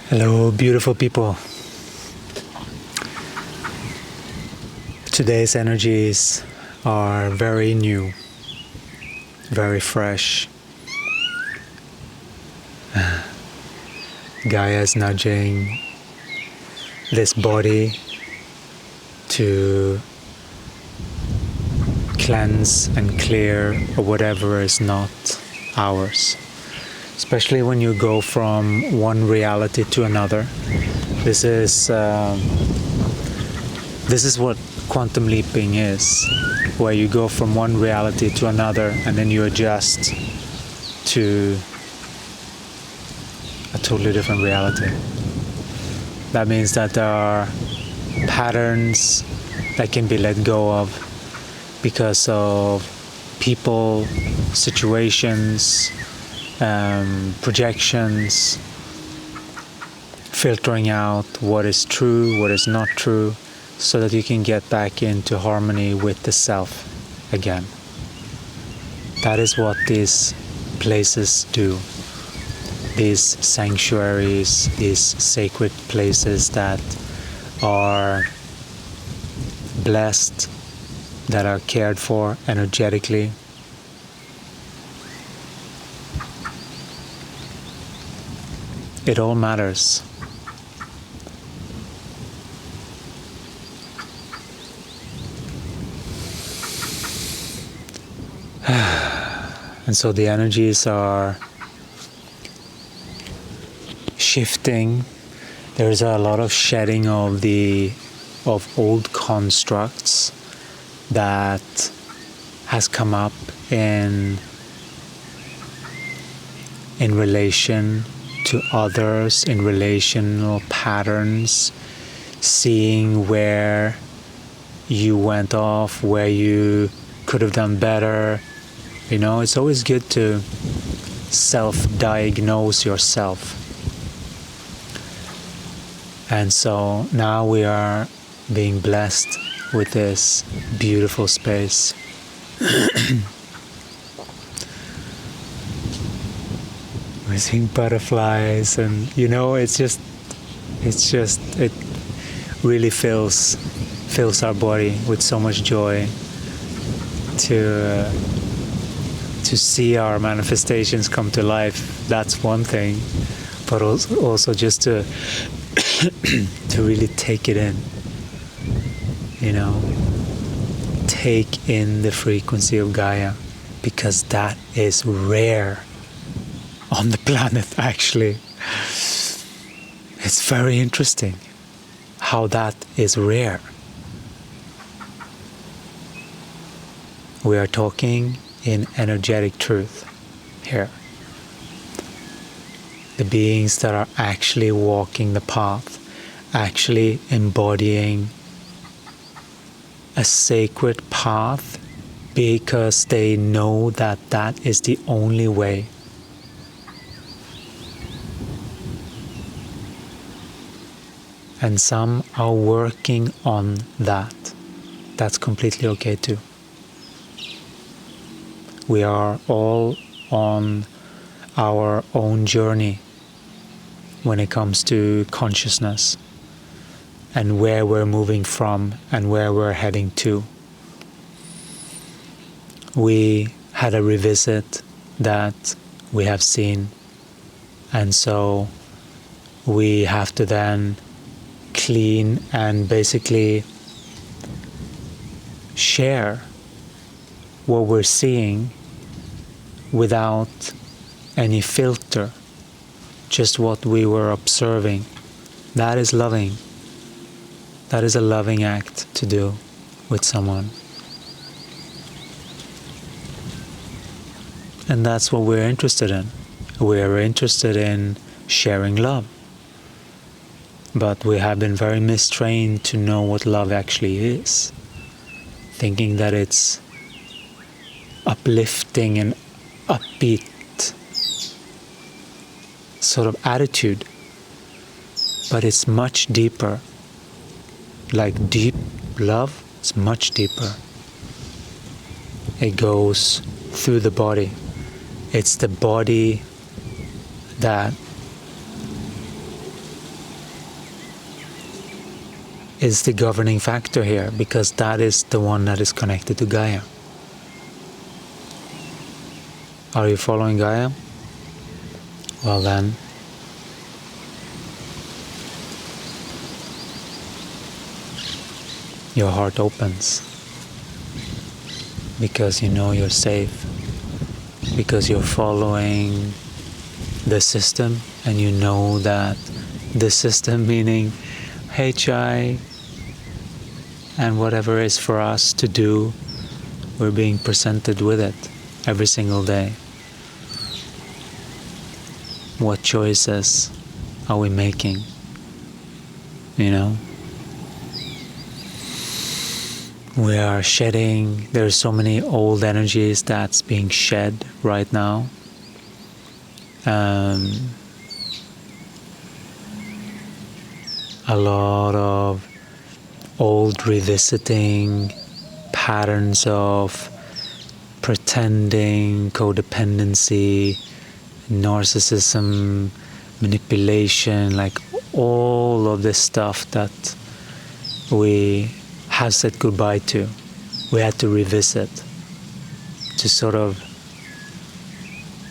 Hello, beautiful people. Today's energies are very new, very fresh. Gaia is nudging this body to cleanse and clear whatever is not ours. Especially when you go from one reality to another. This is what quantum leaping is, where you go from one reality to another and then you adjust to a totally different reality. That means that there are patterns that can be let go of because of people, situations, projections, filtering out what is true, what is not true, so that you can get back into harmony with the self again. That is what these places do. These sanctuaries, these sacred places that are blessed, that are cared for energetically. It all matters. And so the energies are shifting. There's a lot of shedding of old constructs that has come up in relation to others, in relational patterns, seeing where you went off, where you could have done better. You know, it's always good to self-diagnose yourself. And so now we are being blessed with this beautiful space. We're seeing butterflies, and you know, it really fills our body with so much joy to see our manifestations come to life. That's one thing, but also just to to really take it in, you know, take in the frequency of Gaia, because that is rare on the planet. Actually, it's very interesting how that is rare. We are talking in energetic truth here. The beings that are actually walking the path, actually embodying a sacred path because they know that that is the only way. And some are working on that. That's completely okay too. We are all on our own journey when it comes to consciousness and where we're moving from and where we're heading to. We had a revisit that we have seen, and so we have to then clean and basically share what we're seeing without any filter, just what we were observing. That is loving. That is a loving act to do with someone. And that's what we're interested in. We're interested in sharing love. But we have been very mistrained to know what love actually is, thinking that it's uplifting and upbeat sort of attitude. But it's much deeper. Like deep love, it's much deeper. It goes through the body. It's the body that is the governing factor here, because that is the one that is connected to Gaia. Are you following Gaia? Well then, your heart opens, because you know you're safe, because you're following the system, and you know that the system, meaning HI and whatever is for us to do, we're being presented with it every single day. What choices are we making? You know? We are shedding, there are so many old energies that's being shed right now. A lot of old revisiting patterns of pretending, codependency, narcissism, manipulation, like all of this stuff that we have said goodbye to. We had to revisit, to sort of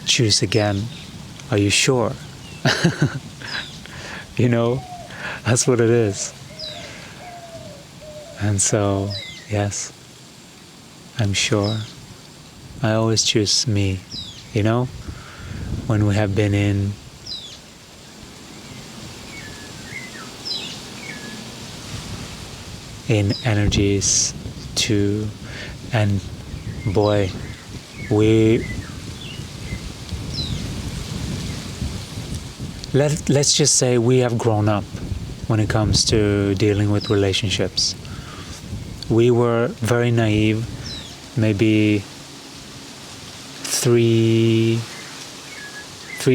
choose again. Are you sure? You know, that's what it is. And so, yes, I'm sure. I always choose me, you know? When we have been in energies to, and boy, let's just say we have grown up when it comes to dealing with relationships. We were very naive, maybe 3,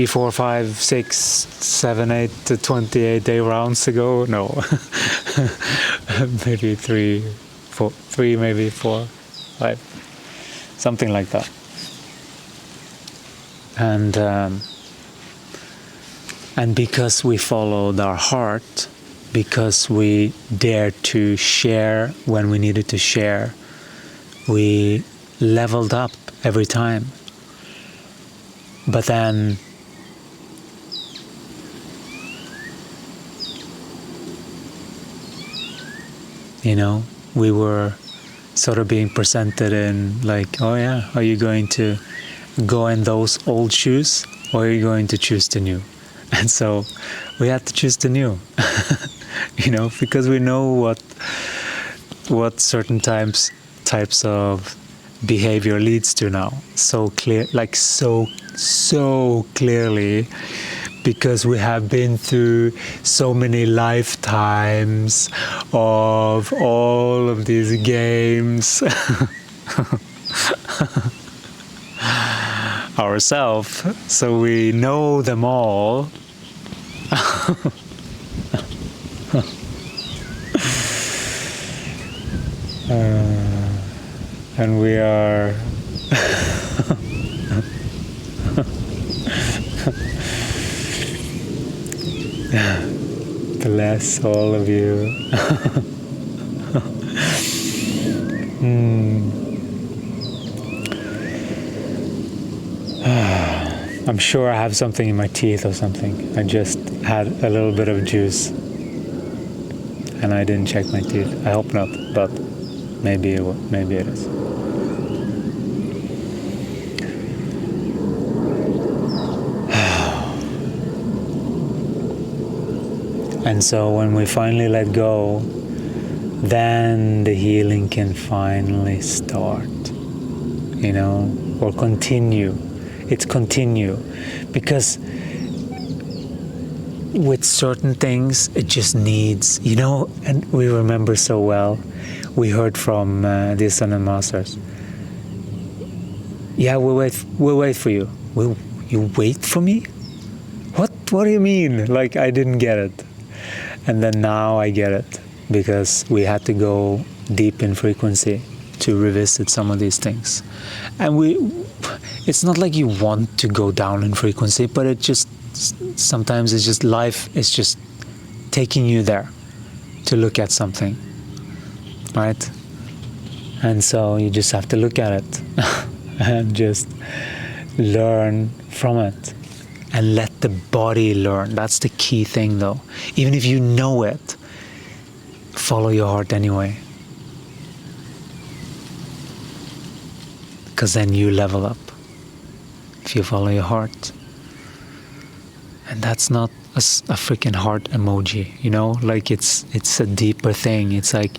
4, 5, 6, 7, 8 to 28 day rounds ago. No, maybe 3, 4, maybe 4, 5, something like that. And because we followed our heart, because we dared to share when we needed to share, we leveled up every time. But then you know, we were sort of being presented in like, oh yeah, are you going to go in those old shoes, or are you going to choose the new? And so we had to choose the new, you know, because we know what certain types of behavior leads to now, so clear, like so clearly, because we have been through so many lifetimes of all of these games ourselves, so we know them all. And we are bless all of you. I'm sure I have something in my teeth or something. I just had a little bit of juice and I didn't check my teeth. I hope not, but maybe it is. And so when we finally let go, then the healing can finally start, you know, or continue. It's continue, because with certain things, it just needs, you know, and we remember so well, we heard from the Ascended Masters, yeah, we'll wait for you. Will you wait for me? What do you mean? Like, I didn't get it. And then now I get it, because we had to go deep in frequency to revisit some of these things. And it's not like you want to go down in frequency, but it just, sometimes it's just life is just taking you there to look at something, right? And so you just have to look at it and just learn from it and let the body learn. That's the key thing though. Even if you know it, follow your heart anyway. Because then you level up if you follow your heart. And that's not a freaking heart emoji, you know? Like it's a deeper thing. It's like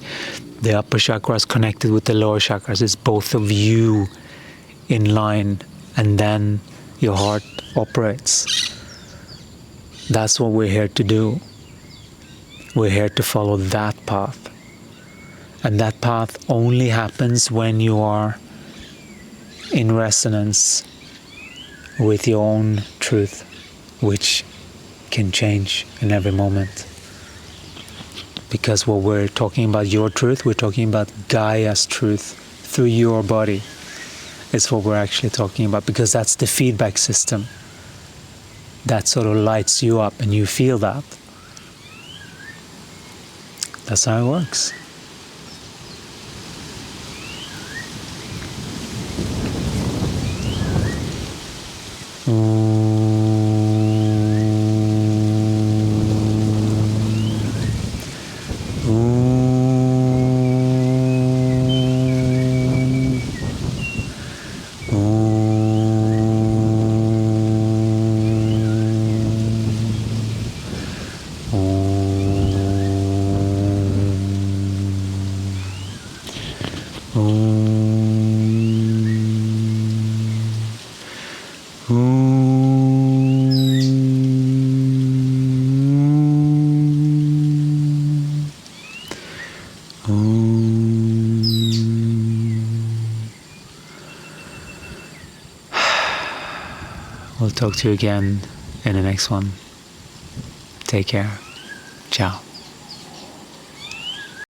the upper chakras connected with the lower chakras. It's both of you in line, and then your heart operates. That's what we're here to do. We're here to follow that path. And that path only happens when you are in resonance with your own truth, which can change in every moment. Because what we're talking about, your truth, we're talking about Gaia's truth through your body. It's what we're actually talking about, because that's the feedback system that sort of lights you up and you feel that. That's how it works. We'll talk to you again in the next one. Take care. Ciao.